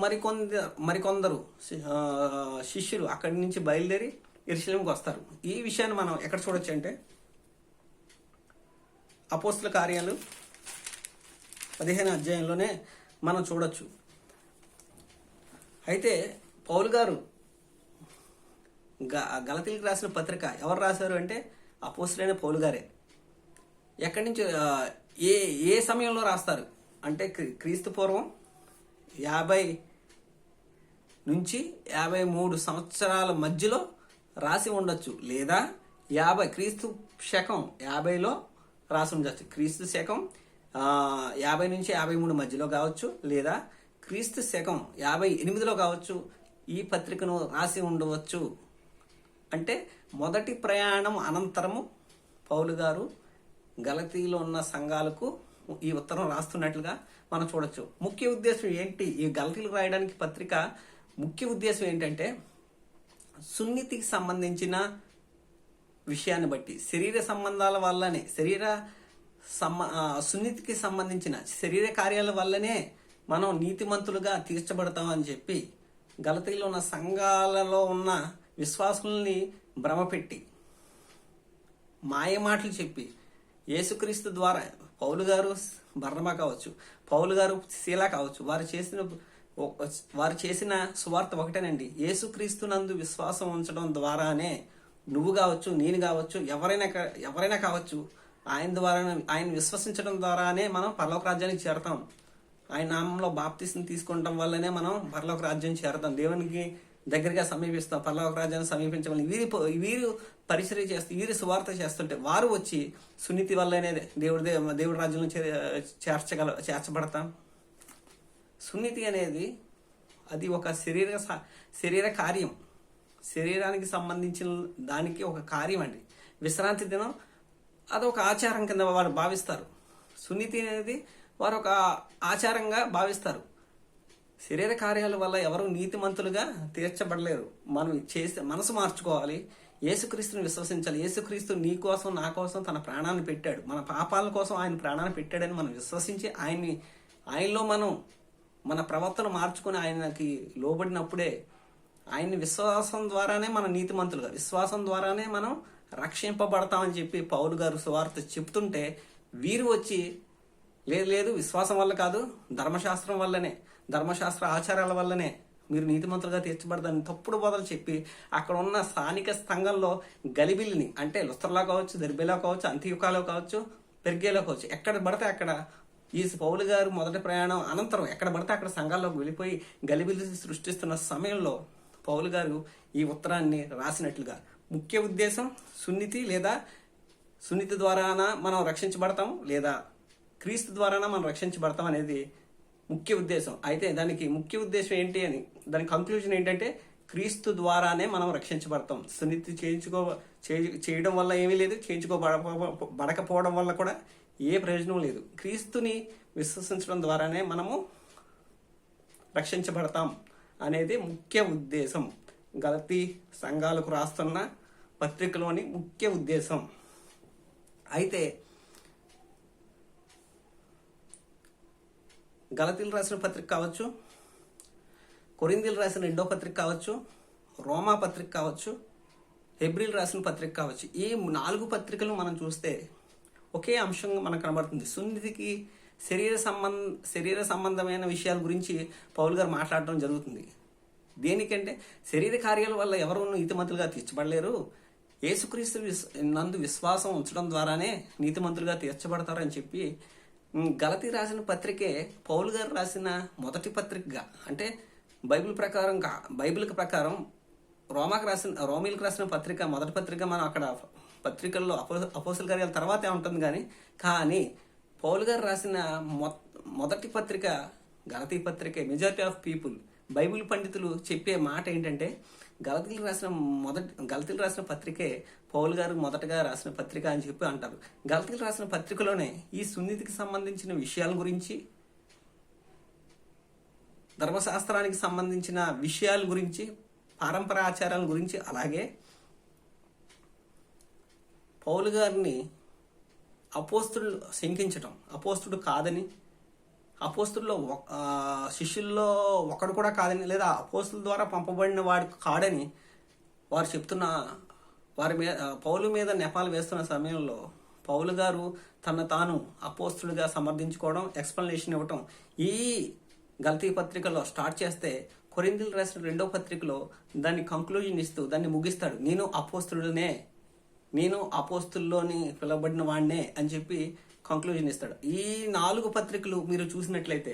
మరికొందరు శిష్యులు అక్కడి నుంచి బయలుదేరి యెరూషలేముకి వస్తారు. ఈ విషయాన్ని మనం ఎక్కడ చూడొచ్చు అంటే అపోస్తుల కార్యాలు 15వ అధ్యాయంలోనే మనం చూడొచ్చు. అయితే పౌలు గారు గలతీలకు రాసిన పత్రిక ఎవరు రాశారు అంటే అపోస్తులైన పౌలు గారే. ఎక్కడి నుంచి ఏ ఏ సమయంలో రాస్తారు అంటే క్రీస్తు పూర్వం 50 నుంచి 53 సంవత్సరాల మధ్యలో రాసి ఉండొచ్చు, లేదా 50 క్రీస్తు శకం 50లో రాసి ఉండొచ్చు. క్రీస్తు శకం 50 నుంచి 53 మధ్యలో కావచ్చు, లేదా క్రీస్తు శకం 58లో కావచ్చు. ఈ పత్రికను రాసి ఉండవచ్చు. అంటే మొదటి ప్రయాణం అనంతరము పౌలు గారు గలతీలో ఉన్న సంఘాలకు ఈ ఉత్తరం రాస్తున్నట్లుగా మనం చూడొచ్చు. ముఖ్య ఉద్దేశం ఏంటి? ఈ గలతీలకు రాయడానికి పత్రిక ముఖ్య ఉద్దేశం ఏంటంటే సున్నితికి సంబంధించిన విషయాన్ని బట్టి, శరీర సంబంధాల వల్లనే, సున్నితికి సంబంధించిన శరీర కార్యాల వల్లనే మనం నీతిమంతులుగా తీర్చబడతామని చెప్పి గలతీలో ఉన్న సంఘాలలో ఉన్న విశ్వాసుల్ని భ్రమపెట్టి మాయ మాటలు చెప్పి యేసుక్రీస్తు ద్వారా పౌలు గారు బర్నబా కావచ్చు, పౌలు గారు శీలా కావచ్చు, వారు చేసిన సువార్త ఒకటేనండి. యేసుక్రీస్తు నందు విశ్వాసం ఉంచడం ద్వారానే నువ్వు కావచ్చు, నేను కావచ్చు, ఎవరైనా కావచ్చు, ఆయన విశ్వసించడం ద్వారానే మనం పరలోక రాజ్యానికి చేరతాం. ఆయన నామంలో బాప్తిసం తీసుకుంటాం వల్లనే మనం పరలోక రాజ్యం చేరతాం, దేవునికి దగ్గరగా సమీపిస్తాం, పరలోక రాజ్యాన్ని సమీపించమని వీరు పరిచర్య చేస్తూ వీరు సువార్త చేస్తుంటే వారు వచ్చి సున్నితి వల్లనే దేవుడి రాజ్యంలో చేర్చబడతాం. సున్నితి అనేది అది ఒక శరీర కార్యం, శరీరానికి సంబంధించిన దానికి ఒక కార్యం అండి. విశ్రాంతి దినం అదొక ఆచారం కింద వారు భావిస్తారు. సున్నితి అనేది వారు ఒక ఆచారంగా భావిస్తారు. శరీర కార్యాల వల్ల ఎవరు నీతిమంతులుగా తీర్చబడలేరు. మనం మనసు మార్చుకోవాలి, యేసుక్రీస్తుని విశ్వసించాలి. యేసుక్రీస్తు నీ కోసం నా కోసం తన ప్రాణాన్ని పెట్టాడు, మన పాపాల కోసం ఆయన ప్రాణాన్ని పెట్టాడని మనం విశ్వసించి ఆయనలో మనం మన ప్రవర్తన మార్చుకుని ఆయనకి లోబడినప్పుడే ఆయన్ని విశ్వాసం ద్వారానే మనం నీతిమంతులుగా, విశ్వాసం ద్వారానే మనం రక్షింపబడతామని చెప్పి పౌలు గారు సువార్త చెప్తుంటే వీరు వచ్చి లేదు విశ్వాసం వల్ల కాదు, ధర్మశాస్త్రం వల్లనే, ధర్మశాస్త్ర ఆచారాల వల్లనే మీరు నీతిమంతులుగా తీర్చబడదని తప్పుడు బోధలు చెప్పి అక్కడ ఉన్న స్థానిక సంఘంలో గలిబిలిని, అంటే లుస్త్రలో కావచ్చు, దెర్బేలో కావచ్చు, అంత్యోకాలో కావచ్చు, పెర్గేలో కావచ్చు, ఎక్కడ పడితే అక్కడ ఈ పౌలు గారు మొదటి ప్రయాణం అనంతరం ఎక్కడ పడితే అక్కడ సంఘాల్లోకి వెళ్ళిపోయి గలిబిలి సృష్టిస్తున్న సమయంలో పౌలు గారు ఈ ఉత్తరాన్ని రాసినట్లుగా. ముఖ్య ఉద్దేశం సున్నితి, లేదా సున్నితి ద్వారానా మనం రక్షించబడతాం, లేదా క్రీస్తు ద్వారానా మనం రక్షించబడతాం అనేది ముఖ్య ఉద్దేశం. అయితే దానికి ముఖ్య ఉద్దేశం ఏంటి అని దాని కంక్లూజన్ ఏంటంటే క్రీస్తు ద్వారానే మనం రక్షించబడతాం. సున్నితి చేయడం వల్ల ఏమీ లేదు, చేయించుకోబడకపోవడం వల్ల కూడా ఏ ప్రయోజనం లేదు. క్రీస్తుని విశ్వసించడం ద్వారానే మనము రక్షించబడతాం అనేది ముఖ్య ఉద్దేశం. గలతీ సంఘాలకు రాస్తున్న పత్రికలోని ముఖ్య ఉద్దేశం. అయితే గలతీలు రాసిన పత్రిక కావచ్చు, కొరింథీలు రాసిన 2వ పత్రిక కావచ్చు, రోమా పత్రిక కావచ్చు, హెబ్రీలు రాసిన పత్రిక కావచ్చు, ఈ 4 పత్రికలు మనం చూస్తే ఒకే అంశం మనకు కనబడుతుంది. సున్నితికి శరీర సంబంధమైన విషయాల గురించి పౌలు గారు మాట్లాడడం జరుగుతుంది. దేనికంటే శరీర కార్యాల వల్ల ఎవరు నీతిమంతులుగా తీర్చబడలేరు, యేసుక్రీస్తు నందు విశ్వాసం ఉంచడం ద్వారానే నీతిమంతులుగా తీర్చబడతారు అని చెప్పి గలతీ రాసిన పత్రికే పౌలు గారు రాసిన మొదటి పత్రికగా, అంటే బైబిల్కి ప్రకారం రోమీలకు రాసిన పత్రిక మొదటి పత్రిక. మనం అక్కడ పత్రికల్లో అపోస్తుల కార్యాల తర్వాతే ఉంటుంది కానీ పౌలు గారు రాసిన మొదటి పత్రిక గలతీ పత్రికే. మెజారిటీ ఆఫ్ పీపుల్, బైబిల్ పండితులు చెప్పే మాట ఏంటంటే గలతీలు రాసిన పత్రికే పౌలు గారు మొదటగా రాసిన పత్రిక అని చెప్పి అంటారు. గలతీలు రాసిన పత్రికలోనే ఈ సున్నితికి సంబంధించిన విషయాల గురించి, ధర్మశాస్త్రానికి సంబంధించిన విషయాల గురించి, పారంపర ఆచారాల గురించి, అలాగే పౌలు గారిని అపోస్తుడు శంకించటం, అపోస్తుడు కాదని, అపోస్తుల్లో శిష్యుల్లో ఒకడు కూడా కాదని, లేదా అపోస్తుల ద్వారా పంపబడిన వాడు కాడని వారు చెప్తున్న వారి మీద, పౌలు మీద నెపాలు వేస్తున్న సమయంలో పౌలు గారు తన తాను అపోస్తులుగా సమర్థించుకోవడం, ఎక్స్ప్లెనేషన్ ఇవ్వటం ఈ గలతీ పత్రికలో స్టార్ట్ చేస్తే, కొరింథీయులకు రాసిన 2వ పత్రికలో దాన్ని కంక్లూజన్ ఇస్తూ దాన్ని ముగిస్తాడు. నేను అపోస్తుల్లోని పిలవబడిన వాడినే అని చెప్పి కంక్లూజన్ ఇస్తాడు. ఈ 4 పత్రికలు మీరు చూసినట్లయితే,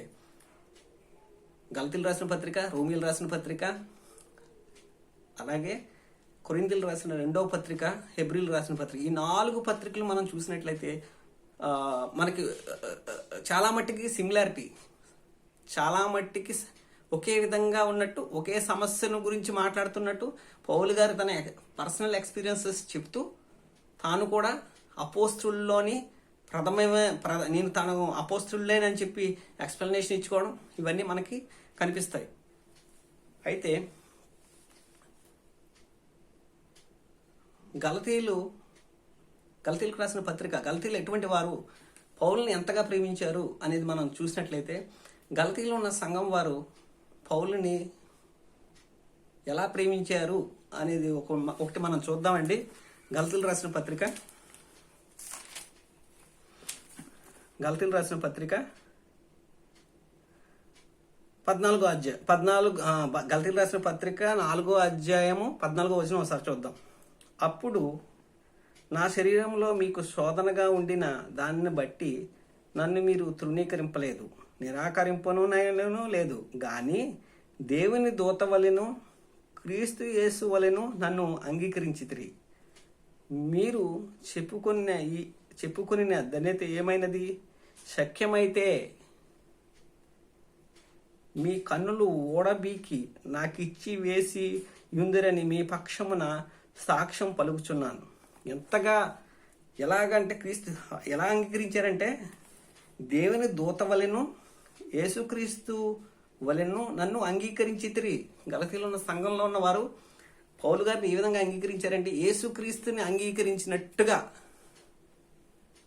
గలతీయులకు రాసిన పత్రిక, రోమీయులకు రాసిన పత్రిక, అలాగే కొరింథీయులకు రాసిన 2వ పత్రిక, హెబ్రీయులకు రాసిన పత్రిక, ఈ 4 పత్రికలు మనం చూసినట్లయితే మనకి చాలా మట్టికి సిమిలారిటీ, చాలా మట్టికి ఒకే విధంగా ఉన్నట్టు, ఒకే సమస్యను గురించి మాట్లాడుతున్నట్టు పౌలు గారు తన పర్సనల్ ఎక్స్పీరియన్సెస్ చెప్తూ తాను కూడా అపోస్తుల్లోని నేను తాను అపోస్తులేనని చెప్పి ఎక్స్ప్లెనేషన్ ఇచ్చుకోవడం, ఇవన్నీ మనకి కనిపిస్తాయి. అయితే గలతీయులకు రాసిన పత్రిక, గలతీయులు ఎటువంటి వారు, పౌలుని ఎంతగా ప్రేమించారు అనేది మనం చూసినట్లయితే, గలతీలో ఉన్న సంఘం వారు పౌలుని ఎలా ప్రేమించారు అనేది ఒకటి మనం చూద్దామండి. గలతీయులకు రాసిన పత్రిక, గలతీయులకు రాసిన పత్రిక 14వ అధ్యాయం, గలతీయులకు రాసిన పత్రిక 4వ అధ్యాయము 14వ వచనం ఒకసారి చూద్దాం. అప్పుడు నా శరీరంలో మీకు శోధనగా ఉండిన దానిని బట్టి నన్ను మీరు తృణీకరింపలేదు, నిరాకరింపను లేదు, గాని దేవుని దూత వలెను క్రీస్తు యేసు వలెను నన్ను అంగీకరించితిరి. మీరు చెప్పుకుని ధన్యత ఏమైనది? శక్యమైతే మీ కన్నులు ఓడబీకి నాకిచ్చి వేసి యుందిరని మీ పక్షమున సాక్ష్యం పలుకుచున్నాను. ఎలాగంటే క్రీస్తు ఎలా అంగీకరించారంటే, దేవుని దూత వలెను యేసుక్రీస్తు వలెను నన్ను అంగీకరించితిరి. గలతీలో ఉన్న సంఘంలో ఉన్న వారు పౌలు గారిని ఏ విధంగా అంగీకరించారంటే, యేసుక్రీస్తుని అంగీకరించినట్టుగా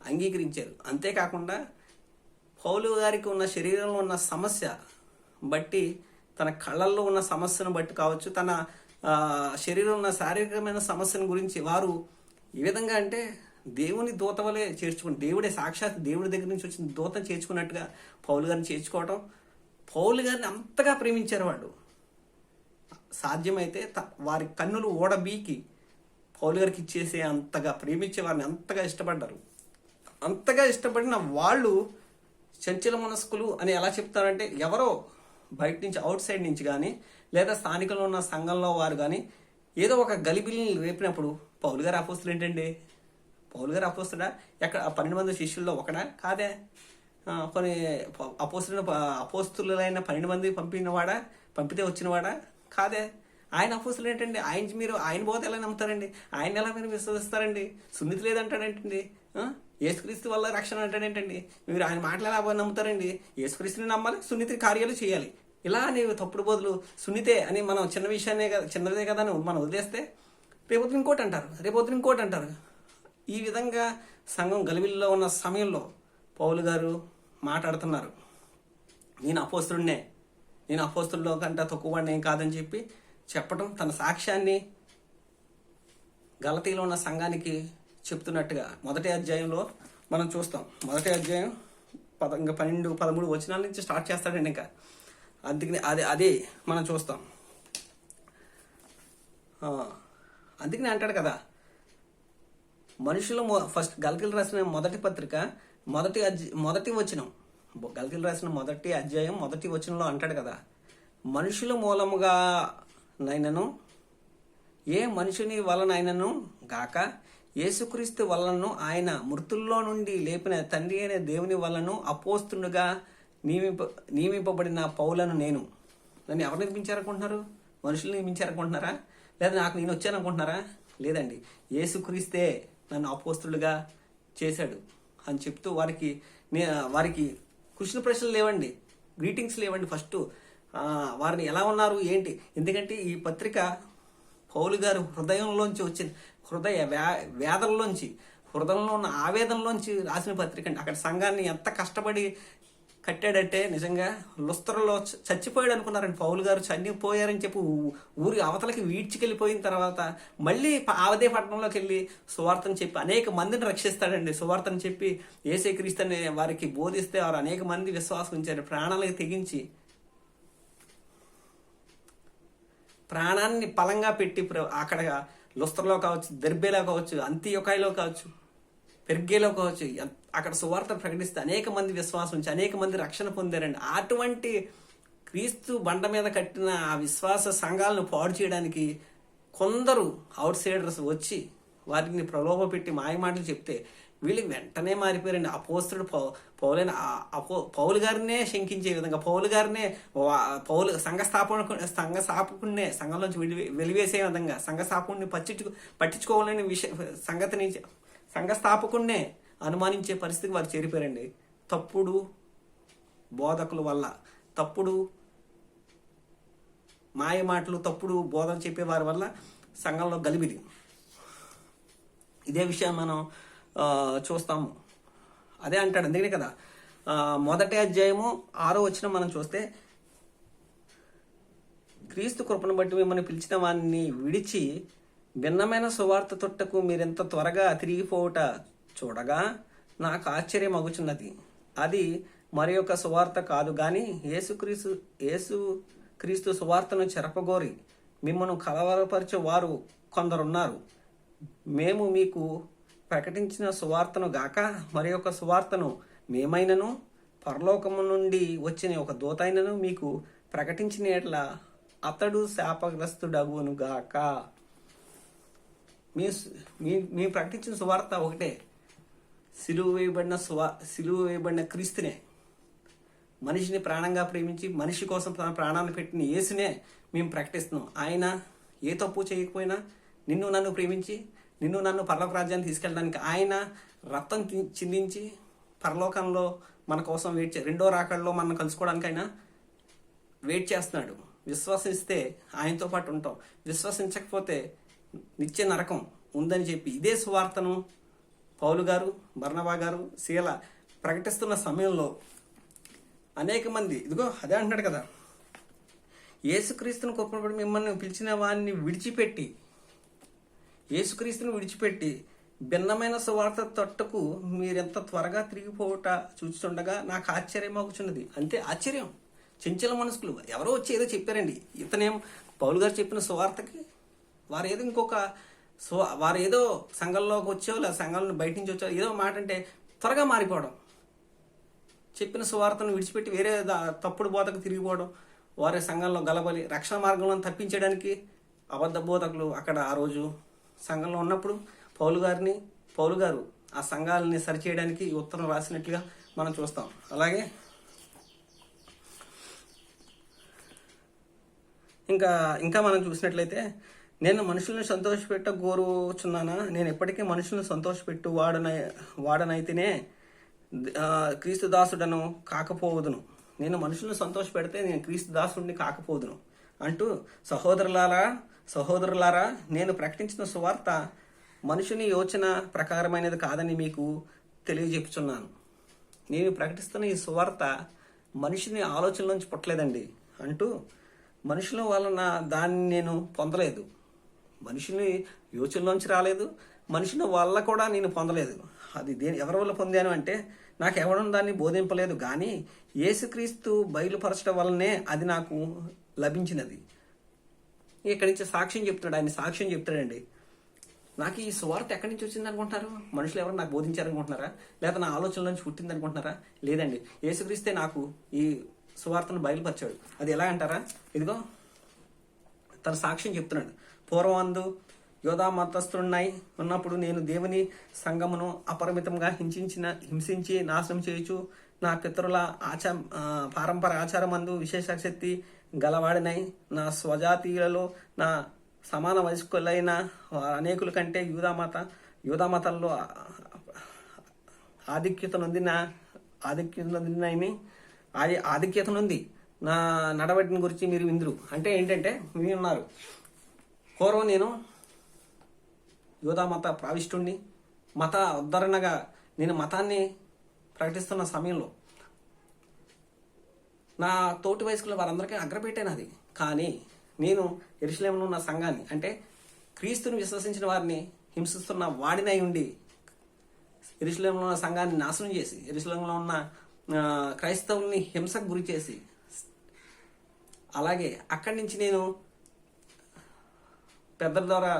అంగీకరించారు. అంతేకాకుండా పౌలు గారికి ఉన్న శరీరంలో ఉన్న సమస్య బట్టి, తన కళ్ళల్లో ఉన్న సమస్యను బట్టి కావచ్చు, తన శరీరంలో ఉన్న శారీరకమైన సమస్యను గురించి వారు ఏ విధంగా అంటే దేవుని దూత వలె చేర్చుకుని, దేవుడే సాక్షాత్ దేవుడి దగ్గర నుంచి వచ్చిన దూతను చేర్చుకున్నట్టుగా పౌలు గారిని చేర్చుకోవటం, పౌలు గారిని అంతగా ప్రేమించారు వాళ్ళు. సాధ్యమైతే వారి కన్నులు ఓడబీకి పౌలు గారికి ఇచ్చేసే అంతగా ప్రేమించే వారిని అంతగా ఇష్టపడ్డారు. అంతగా ఇష్టపడిన వాళ్ళు చంచల మనస్కులు అని ఎలా చెప్తారంటే, ఎవరో బయట నుంచి, అవుట్ సైడ్ నుంచి కానీ, లేదా స్థానికంలో ఉన్న సంఘంలో వారు కానీ ఏదో ఒక గలిబిలిని రేపినప్పుడు, పౌలు గారు అపోస్తులు ఏంటండి, పౌలు గారు అపోస్తుడా, ఎక్కడ 12 మంది శిష్యుల్లో ఒకడా కాదే, కొన్ని అపోస్తులైన 12 మంది పంపితే వచ్చినవాడా కాదే, ఆయన అపోస్తులు ఏంటండి, ఆయన బోధ ఎలా నమ్ముతారండి, ఆయన ఎలా మీరు విశ్వసిస్తారండి, సున్నితి లేదంటాడేంటండి, యేసుక్రీస్తు వల్ల రక్షణ అంటాడేంటండి, మీరు ఆయన మాటలు ఎలా నమ్ముతారండి, యేసుక్రీస్తుని నమ్మాలి, సున్నితి కార్యాలు చేయాలి, ఇలా నీవు తప్పుడు బదులు సున్నితే అని మనం చిన్నదే కదా అని మనం వదిలేస్తే రేపొద్దున ఇంకోటి అంటారు. ఈ విధంగా సంఘం గలిబిలిలో ఉన్న సమయంలో పౌలు గారు మాట్లాడుతున్నారు. నేను అపోస్తుల్లో కంటే తక్కువ వాడిని ఏం కాదని చెప్పి చెప్పడం, తన సాక్ష్యాన్ని గలతీలో ఉన్న సంఘానికి చెప్తున్నట్టుగా మొదటి అధ్యాయంలో మనం చూస్తాం. మొదటి అధ్యాయం 12, 13 వచనాల నుంచి స్టార్ట్ చేస్తాడండి. ఇంకా అందుకని అదే మనం చూస్తాం. అందుకని అంటాడు కదా, మనుషులు ఫస్ట్ గలతీయులకు రాసిన మొదటి పత్రిక మొదటి వచనం, గలతీయులకు రాసిన మొదటి అధ్యాయం మొదటి వచనంలో అంటాడు కదా, మనుషుల మూలముగా నైనను ఏ మనుషుని వలనైనను గాక యేసుక్రీస్తు వలనను ఆయన మృతుల్లో నుండి లేపిన తండ్రి అయిన దేవుని వలన అపోస్తులుగా నియమింపబడిన పౌలను నేను. నన్ను ఎవరు నిర్మించారనుకుంటున్నారు? మనుషులు నిర్మించారనుకుంటున్నారా? లేదా నేను వచ్చాననుకుంటున్నారా? లేదండి, యేసుక్రీస్తే నన్ను అపోస్తులుగా చేశాడు అని చెప్తూ వారికి కృష్ణ ప్రశ్నలు లేవండి, గ్రీటింగ్స్ లేవండి. ఫస్ట్ వారిని ఎలా ఉన్నారు ఏంటి, ఎందుకంటే ఈ పత్రిక పౌలు గారు హృదయంలోంచి వచ్చింది, హృదయంలో ఉన్న ఆవేదనలోంచి రాసిన పత్రిక అండి. అక్కడ సంఘాన్ని ఎంత కష్టపడి కట్టాడంటే నిజంగా లుస్త్రలో చచ్చిపోయాడు అనుకున్నారండి. పౌలు గారు చనిపోయారని చెప్పి ఊరి అవతలకి వీడ్చికెళ్ళిపోయిన తర్వాత మళ్ళీ అదే పట్టణంలోకి వెళ్ళి సువార్తను చెప్పి అనేక మందిని రక్షిస్తాడండి. సువార్తను చెప్పి యేసే క్రీస్తుని వారికి బోధిస్తే వారు అనేక మంది విశ్వాసం ఉంచారు. ప్రాణాలకు తెగించి ప్రాణాన్ని పలంగా పెట్టి అక్కడ లుస్త్రలో కావచ్చు, దెర్బేలో కావచ్చు, అంతియొకాయలో కావచ్చు, పెర్గేలో కావచ్చు, అక్కడ సువార్త ప్రకటిస్తే అనేక మంది విశ్వాసం ఉంచి అనేక మంది రక్షణ పొందారండి. అటువంటి క్రీస్తు బండ మీద కట్టిన ఆ విశ్వాస సంఘాలను పాడు చేయడానికి కొందరు అవుట్ సైడర్స్ వచ్చి వారిని ప్రలోభ పెట్టి మాయమాటలు చెప్తే వీళ్ళకి వెంటనే మారిపోయారండి. అపోస్తుడు పౌలైన పౌలు గారినే శంకించే విధంగా, పౌలు గారినే సంఘ స్థాపకుడినే సంఘంలోంచి వెలివేసే విధంగా, సంఘ స్థాపకుడిని పట్టించుకోవాలని సంగతిని సంఘ స్థాపకుడినే అనుమానించే పరిస్థితికి వారు చేరిపోయారండి. తప్పుడు బోధకుల వల్ల, తప్పుడు మాయ మాటలు, తప్పుడు బోధన చెప్పే వారి వల్ల సంఘంలో గలిబిలి. ఇదే విషయం మనం చూస్తాము. అదే అంటాడు. అందుకనే కదా మొదటి అధ్యాయము 6వ వచనం మనం చూస్తే, క్రీస్తు కృపను బట్టి మిమ్మల్ని పిలిచిన వారిని విడిచి భిన్నమైన సువార్త తొట్టకు మీరెంత త్వరగా తిరిగిపోవుట చూడగా నాకు ఆశ్చర్యం అగుచున్నది. అది మరి యొక్క సువార్త కాదు గాని యేసుక్రీస్తు సువార్తను చెరపగోరి మిమ్మల్ని కలవరపరిచే వారు కొందరున్నారు. మేము మీకు ప్రకటించిన సువార్తను గాక మరి యొక్క సువార్తను మేమైనను పరలోకము నుండి వచ్చిన ఒక దూతైనను మీకు ప్రకటించిన ఎట్లా అతడు శాపగ్రస్తుడగును గాక. మీ ప్రకటించిన సువార్త ఒకటే, సిలువ వేయబడిన క్రీస్తునే, మనిషిని ప్రాణంగా ప్రేమించి మనిషి కోసం తన ప్రాణాన్ని పెట్టిన యేసునే మేము ప్రకటిస్తున్నాం. ఆయన ఏ తప్పు చేయకపోయినా నిన్ను నన్ను ప్రేమించి నిన్ను నన్ను పరలోక రాజ్యాన్ని తీసుకెళ్ళడానికి ఆయన రక్తం చిందించి పరలోకంలో మన కోసం రెండో రాకడలో మనం కలుసుకోవడానికి ఆయన వెయిట్ చేస్తున్నాడు. విశ్వసిస్తే ఆయనతో పాటు ఉంటాం, విశ్వసించకపోతే నిత్య నరకం ఉందని చెప్పి ఇదే సువార్తను పౌలు గారు, బర్నబా గారు, శీల ప్రకటిస్తున్న సమయంలో అనేక మంది ఇదిగో అదే అంటున్నాడు కదా, యేసుక్రీస్తును కృపను మిమ్మల్ని పిలిచిన వారిని విడిచిపెట్టి, యేసుక్రీస్తును విడిచిపెట్టి భిన్నమైన సువార్త తొట్టకు మీరెంత త్వరగా తిరిగిపోవట చూస్తుండగా నాకు ఆశ్చర్యం అవుతున్నది. అంతే ఆశ్చర్యం. చెంచల మనసుకులు ఎవరో వచ్చి ఏదో చెప్పారండి. ఇతనేం పౌలు గారు చెప్పిన సువార్తకి వారు ఏదో సంఘంలోకి వచ్చో లేదా సంఘాలను బయట నుంచి వచ్చో ఏదో మాట అంటే త్వరగా మారిపోవడం, చెప్పిన సువార్తను విడిచిపెట్టి వేరే తప్పుడు బోధకు తిరిగిపోవడం, వారి సంఘంలో గలబలి రక్షణ మార్గంలో తప్పించడానికి అబద్ధ బోధకులు అక్కడ ఆ రోజు సంఘంలో ఉన్నప్పుడు పౌలు గారు ఆ సంఘాలని సరిచేయడానికి ఉత్తరం రాసినట్లుగా మనం చూస్తాం. అలాగే ఇంకా మనం చూసినట్లయితే, నేను మనుషులను సంతోషపెట్ట కోరుచున్నానా, నేను ఎప్పటికీ మనుషులను సంతోషపెట్టు వాడనైతేనే క్రీస్తు దాసుడను కాకపోదును. నేను మనుషులను సంతోష పెడితే నేను క్రీస్తు దాసుడిని కాకపోదును అంటూ, సహోదరులారా నేను ప్రకటించిన సువార్త మనుషుని యోచన ప్రకారమైనది కాదని మీకు తెలియజెప్పుచున్నాను. నేను ప్రకటిస్తున్న ఈ సువార్త మనిషిని ఆలోచనలోంచి పుట్టలేదండి అంటూ, మనుషుల వలన దాన్ని నేను పొందలేదు, మనుషుని యోచనలోంచి రాలేదు, మనుషుల వల్ల కూడా నేను పొందలేదు. అది ఎవరి వల్ల పొందాను అంటే, నాకు ఎవడం దాన్ని బోధింపలేదు కానీ యేసుక్రీస్తు బయలుపరచడం వల్లనే అది నాకు లభించినది. ఇక్కడి నుంచి సాక్ష్యం చెప్తాడు, ఆయన సాక్ష్యం చెప్తాడండి. నాకు ఈ సువార్త ఎక్కడి నుంచి వచ్చింది అనుకుంటున్నారు? మనుషులు ఎవరు నాకు బోధించారనుకుంటున్నారా? లేదా నా ఆలోచనల నుంచి పుట్టింది అనుకుంటున్నారా? లేదండి, యేసుక్రీస్తే నాకు ఈ సువార్తను బయలుపరిచాడు. అది ఎలా అంటారా? ఇదిగో తన సాక్ష్యం చెప్తున్నాడు. పూర్వమందు యోధా మతస్థుడున్నాయి ఉన్నప్పుడు నేను దేవుని సంఘమును అపరిమితంగా హింసించి నాశనం చేయొచ్చు, నా పితరుల పారంపర ఆచారమందు విశేషశక్తి గలవాడినై నా స్వజాతీయులలో నా సమాన వయస్కులైన అనేకుల కంటే యూదామతంలో ఆధిక్యత నొంది నా నడవడిని గురించి మీరు విందురు. అంటే ఏంటంటే, మీరు ఉన్నారు, పూర్వం నేను యూదామత ప్రావిష్టుణ్ణి, మత ఉద్ధరణగా నేను మతాన్ని ప్రకటిస్తున్న సమయంలో నా తోటి వయస్కుల వారందరికీ అగ్రపీఠే నాది. కానీ నేను యెరూషలేములో ఉన్న సంఘాన్ని, అంటే క్రీస్తుని విశ్వసించిన వారిని హింసిస్తున్న వాడినై ఉండి యెరూషలేములో ఉన్న సంఘాన్ని నాశనం చేసి, యెరూషలేములో ఉన్న క్రైస్తవుల్ని హింసకు గురి చేసి, అలాగే అక్కడి నుంచి నేను పెద్దల ద్వారా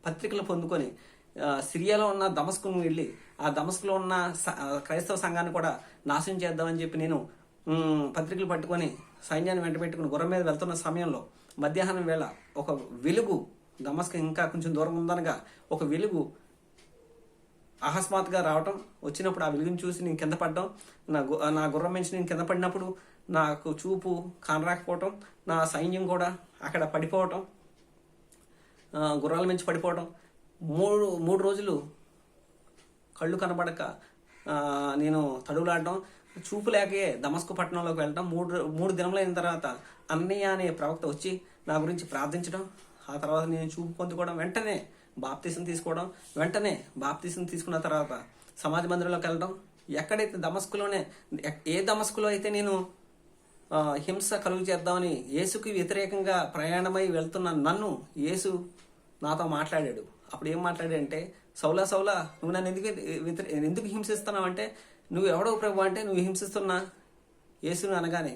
పత్రికలు పొందుకొని సిరియాలో ఉన్న దమస్కును వెళ్ళి ఆ దమస్కులో ఉన్న క్రైస్తవ సంఘాన్ని కూడా నాశనం చేద్దామని చెప్పి నేను పత్రికలు పట్టుకొని సైన్యాన్ని వెంట పెట్టుకుని గుర్రం మీద వెళ్తున్న సమయంలో మధ్యాహ్నం వేళ ఒక వెలుగు, దమస్కు ఇంకా కొంచెం దూరం ఉందనగా ఒక వెలుగు అకస్మాత్తుగా రావటం, వచ్చినప్పుడు ఆ వెలుగుని చూసి నేను కింద పడ్డం, నా గుర్రం నుంచి నేను కింద పడినప్పుడు నాకు చూపు కానరాకపోవటం, నా సైన్యం కూడా అక్కడ పడిపోవటం, గుర్రాల మించి పడిపోవటం, మూడు రోజులు కళ్ళు కనబడక నేను తడువులాడడం, చూపు లేకే దమస్కు పట్టణంలోకి వెళ్ళడం. మూడు దినములైన తర్వాత అన్నయ్య అనే ప్రవక్త వచ్చి నా గురించి ప్రార్థించడం, ఆ తర్వాత నేను చూపు పొందుకోవడం, వెంటనే బాప్తీసం తీసుకోవడం, వెంటనే బాప్తీసం తీసుకున్న తర్వాత సమాజ మందిరంలోకి వెళ్ళడం. ఎక్కడైతే దమస్కులోనే, ఏ దమస్కులో అయితే నేను హింస కలుగు చేద్దామని యేసుకి వ్యతిరేకంగా ప్రయాణమై వెళ్తున్న నన్ను యేసు నాతో మాట్లాడాడు. అప్పుడు ఏం మాట్లాడాడంటే, సౌలా సౌలా, నువ్వు నన్ను ఎందుకు హింసిస్తున్నావు అంటే, నువ్వు ఎవడో ప్రభు అంటే, నువ్వు హింసిస్తున్నా యేసును అనగానే,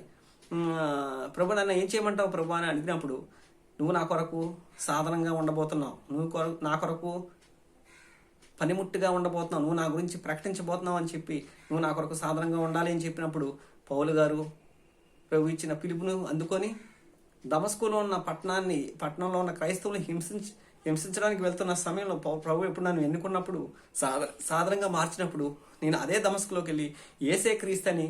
ప్రభు నన్ను ఏం చేయమంటావు ప్రభు అని అడిగినప్పుడు, నువ్వు నా కొరకు సాధనంగా ఉండబోతున్నావు, నువ్వు నా కొరకు పనిముట్టుగా ఉండబోతున్నావు, నువ్వు నా గురించి ప్రకటించబోతున్నావు అని చెప్పి, నువ్వు నా కొరకు సాధనంగా ఉండాలి అని చెప్పినప్పుడు పౌలు గారు ప్రభు ఇచ్చిన పిలుపును అందుకొని దమస్కులో ఉన్న పట్టణంలో ఉన్న క్రైస్తవులను హింసించడానికి వెళ్తున్న సమయంలో ప్రభు ఎప్పుడు నన్ను ఎన్నుకున్నప్పుడు, సాధారణంగా మార్చినప్పుడు, నేను అదే దమస్కులోకి వెళ్ళి యేసే క్రీస్తని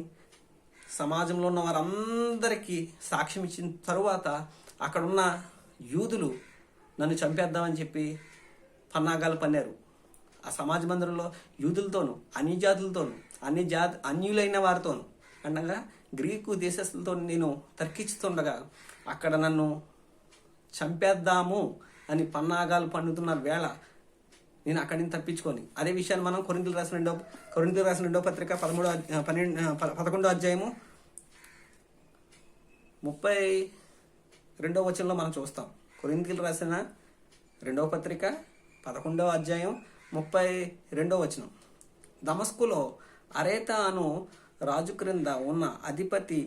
సమాజంలో ఉన్న వారందరికీ సాక్ష్యం ఇచ్చిన తరువాత అక్కడున్న యూదులు నన్ను చంపేద్దామని చెప్పి పన్నాగాలు పన్నారు. ఆ సమాజ మందిరంలో యూదులతోనూ అన్ని జాతులతోనూ అన్యులైన వారితోనూ అనగా గ్రీకు దేశస్తులతో నేను తర్కిస్తుండగా అక్కడ నన్ను చంపేద్దాము అని పన్నాగాలు పన్నుతున్న వేళ నేను అక్కడి నుంచి తప్పించుకొని, అదే విషయాన్ని మనం కొరింథీయులకు రాసిన రెండో పత్రిక 11వ అధ్యాయము 32వ వచనంలో మనం చూస్తాం. కొరింథీయులకు రాసిన రెండవ పత్రిక 11వ అధ్యాయం 32వ వచనం. దమస్కులో అరేతా అను రాజు క్రింద ఉన్న అధిపతి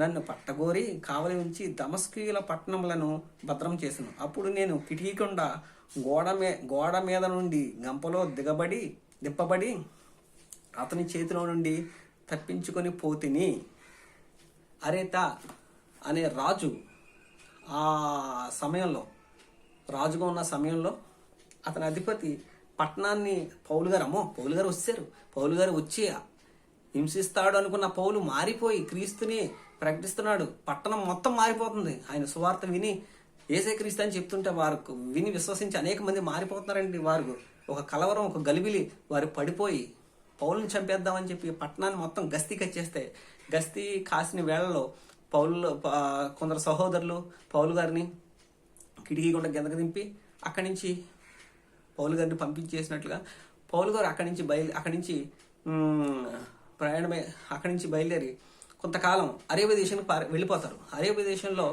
నన్ను పట్టగోరి కావలి ఉంచి దమస్కీయుల పట్టణములను భద్రం చేసెను. అప్పుడు నేను కిటికీకుండా గోడ మీద నుండి గంపలో దిప్పబడి అతని చేతిలో నుండి తప్పించుకొని పోతిని. అరేతా అనే రాజు ఆ సమయంలో, రాజుగా ఉన్న సమయంలో అతని అధిపతి పట్టణాన్ని పౌలు గారు వచ్చారు, పౌలు గారు వచ్చి హింసిస్తాడు అనుకున్న పౌలు మారిపోయి క్రీస్తుని ప్రకటిస్తున్నాడు. పట్టణం మొత్తం మారిపోతుంది. ఆయన సువార్త విని యేసే క్రీస్తు అని చెప్తుంటే వారు విని విశ్వసించి అనేక మంది మారిపోతున్నారండి. వారు ఒక కలవరం, ఒక గలిబిలి, వారు పడిపోయి పౌలుని చంపేద్దామని చెప్పి పట్టణాన్ని మొత్తం గస్తీ కచ్చేస్తే, గస్తీ కాసిన వేళలో కొందరు సహోదరులు పౌలు గారిని కిటికీ గుండా కిందకు దింపి అక్కడి నుంచి పౌలు గారిని పంపించేసినట్లుగా పౌలు గారు అక్కడి నుంచి అక్కడి నుంచి బయలుదేరి కొంతకాలం అరేబియా దేశానికి వెళ్ళిపోతారు. అరేబియా దేశంలో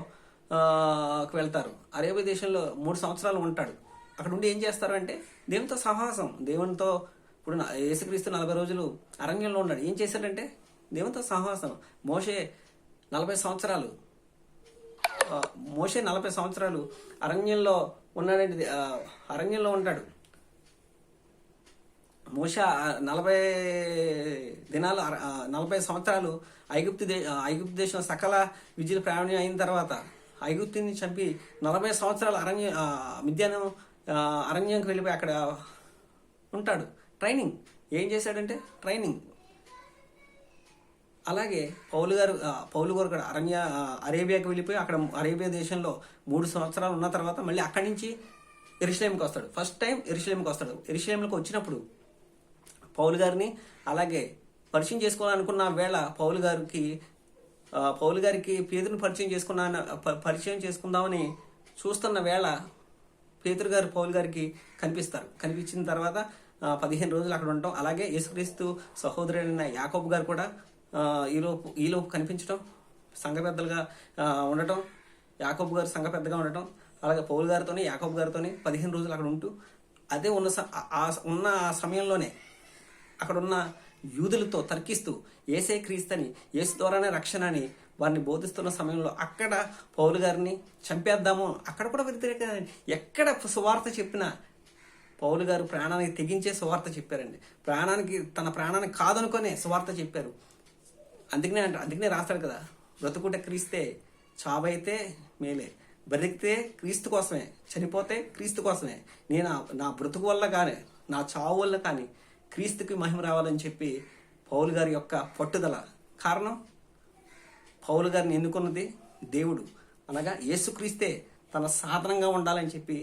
వెళ్తారు. అరేబియా దేశంలో 3 సంవత్సరాలు ఉంటాడు. అక్కడ ఉండి ఏం చేస్తారు అంటే దేవునితో సహవాసం, దేవునితో. ఇప్పుడు యేసుక్రీస్తు 40 రోజులు అరణ్యంలో ఉన్నాడు. ఏం చేశాడంటే దేవునితో సహవాసం. మోషే 40 సంవత్సరాలు అరణ్యంలో ఉన్నాడండి. అరణ్యంలో ఉంటాడు. మోషే 40 దినాలు 40 సంవత్సరాలు ఐగుప్తు దేశం సకల విద్యలు ప్రావీణ్యం అయిన తర్వాత ఐగుప్తుని చంపి 40 సంవత్సరాలు మిద్యాను అరణ్యంకి వెళ్ళిపోయి అక్కడ ఉంటాడు. ట్రైనింగ్ ఏం చేశాడంటే ట్రైనింగ్. అలాగే పౌలు గారు కూడా అరేబియాకి వెళ్ళిపోయి అక్కడ అరేబియా దేశంలో 3 సంవత్సరాలు ఉన్న తర్వాత మళ్ళీ అక్కడి నుంచి యెరూషలేముకి వస్తాడు. ఫస్ట్ టైం యెరూషలేముకి వస్తాడు. యెరూషలేముకి వచ్చినప్పుడు పౌలు గారిని అలాగే పరిచయం చేసుకోవాలనుకున్న వేళ పౌలు గారికి పేతురుని పరిచయం చేసుకుందామని చూస్తున్న వేళ పేతురు గారు పౌలు గారికి కనిపిస్తారు. కనిపించిన తర్వాత 15 రోజులు అక్కడ ఉంటాం. అలాగే యేసుక్రీస్తు సహోదరుడైన యాకోబు గారు కూడా ఈలోపు కనిపించడం, సంఘ పెద్దలుగా ఉండటం, యాకోబు గారు సంఘ పెద్దగా ఉండటం, అలాగే పౌలు గారితోని యాకోబు గారితోని 15 రోజులు అక్కడ ఉంటూ అదే ఉన్న ఆ సమయంలోనే అక్కడ ఉన్న యూదులతో తర్కిస్తూ ఏసే క్రీస్తని, యేసు ద్వారానే రక్షణ అని వారిని బోధిస్తున్న సమయంలో అక్కడ పౌలు గారిని చంపేద్దాము, అక్కడ కూడా వ్యతిరేక, ఎక్కడ సువార్త చెప్పినా పౌలు గారు ప్రాణానికి తెగించే సువార్త చెప్పారండి. తన ప్రాణానికి కాదనుకునే సువార్త చెప్పారు. అందుకనే రాస్తాడు కదా, బ్రతుకుట క్రీస్తే, చావైతే మేలే, బ్రతికితే క్రీస్తు కోసమే, చనిపోతే క్రీస్తు కోసమే, నేను నా బ్రతుకు వల్ల కానీ నా చావు వల్ల కానీ క్రీస్తుకి మహిమ రావాలని చెప్పి పౌలు గారి యొక్క పట్టుదల. కారణం, పౌలు గారిని ఎన్నుకున్నది దేవుడు, అనగా యేసుక్రీస్తే తన సాధనంగా ఉండాలని చెప్పి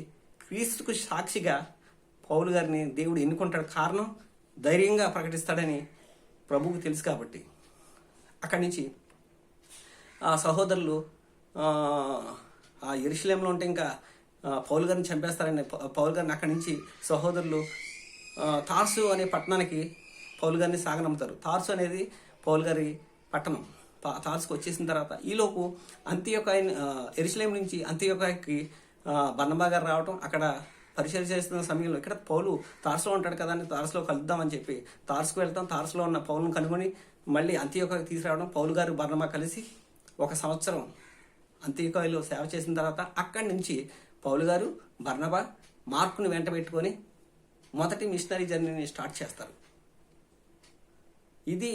క్రీస్తుకు సాక్షిగా పౌలు గారిని దేవుడు ఎన్నుకుంటాడు. కారణం, ధైర్యంగా ప్రకటిస్తాడని ప్రభువుకు తెలుసు కాబట్టి. అక్కడి నుంచి ఆ సహోదరులు ఆ యెరూషలేములో ఉంటే ఇంకా పౌలు గారిని చంపేస్తారని పౌలు గారిని అక్కడి నుంచి సహోదరులు తార్సు అనే పట్టణానికి పౌలు గారిని సాగనమ్ముతారు. తార్సు అనేది పౌలు గారి పట్టణం. తార్సుకు వచ్చేసిన తర్వాత ఈలోపు యెరూషలేము నుంచి అంతియోకాకి బర్నబా గారు రావటం, అక్కడ పరిచయం చేస్తున్న సమయంలో ఇక్కడ పౌలు తార్సులో ఉంటాడు కదా అని తార్సులో కలుద్దామని చెప్పి తార్సుకు వెళ్తాం. తార్సులో ఉన్న పౌలును కనుగొని మళ్ళీ అంతియోకాకి తీసుకురావడం, పౌలు గారు బర్నబా కలిసి 1 సంవత్సరం అంతియోకాయలో సేవ చేసిన తర్వాత అక్కడి నుంచి పౌలు గారు బర్నబా మార్కుని వెంట పెట్టుకొని మొదటి మిషనరీ జర్నీని స్టార్ట్ చేస్తారు. ఇది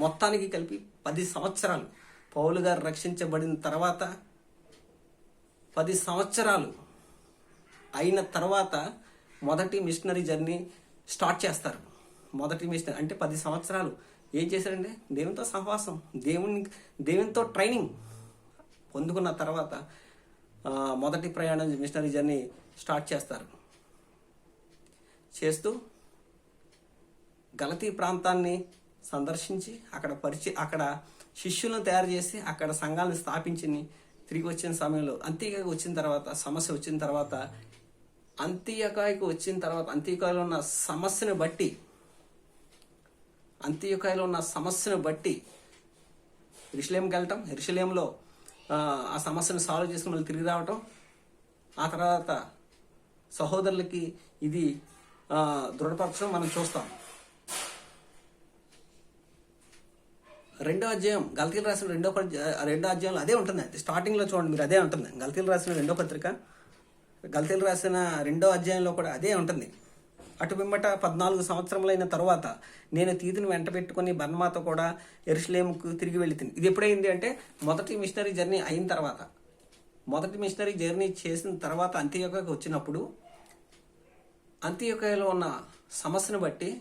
మొత్తానికి కలిపి 10 సంవత్సరాలు. పౌలు గారు రక్షించబడిన తర్వాత 10 సంవత్సరాలు అయిన తర్వాత మొదటి మిషనరీ జర్నీ స్టార్ట్ చేస్తారు. మొదటి మిషనరీ అంటే 10 సంవత్సరాలు ఏం చేశారంటే దేవునితో సహవాసం, దేవునితో ట్రైనింగ్ పొందుకున్న తర్వాత మొదటి ప్రయాణం మిషనరీ జర్నీ స్టార్ట్ చేస్తారు. చేస్తూ గలతీ ప్రాంతాన్ని సందర్శించి అక్కడ శిష్యులను తయారు చేసి అక్కడ సంఘాలను స్థాపించి తిరిగి వచ్చిన సమయంలో అంత్యోకాయకు వచ్చిన తర్వాత సమస్య వచ్చిన తర్వాత అంత్యోకాయలో ఉన్న సమస్యను బట్టి యెరూషలేముకి వెళ్ళటం, యెరూషలేములో ఆ సమస్యను సాల్వ్ చేసుకుని మళ్ళీ తిరిగి రావటం, ఆ తర్వాత సహోదరులకి ఇది దృఢపరచడం మనం చూస్తాం. 2వ అధ్యాయం గలతీలు రాసిన 2వ అధ్యాయంలో అదే ఉంటుంది. స్టార్టింగ్ లో చూడండి మీరు, అదే ఉంటుంది. గలతీలు రాసిన 2వ పత్రిక, గలతీలు రాసిన 2వ అధ్యాయంలో కూడా అదే ఉంటుంది. అటు పిమ్మట 14 సంవత్సరములైన తరువాత నేను తీతుని వెంట పెట్టుకుని బర్నబాతో కూడా యెరూషలేముకు తిరిగి వెళితిని. ఇది ఎప్పుడైంది అంటే మొదటి మిషనరీ జర్నీ అయిన తర్వాత, మొదటి మిషనరీ జర్నీ చేసిన తర్వాత అంత్యోకాయకు వచ్చినప్పుడు అంత్యోకాయలో ఉన్న సమస్యను బట్టి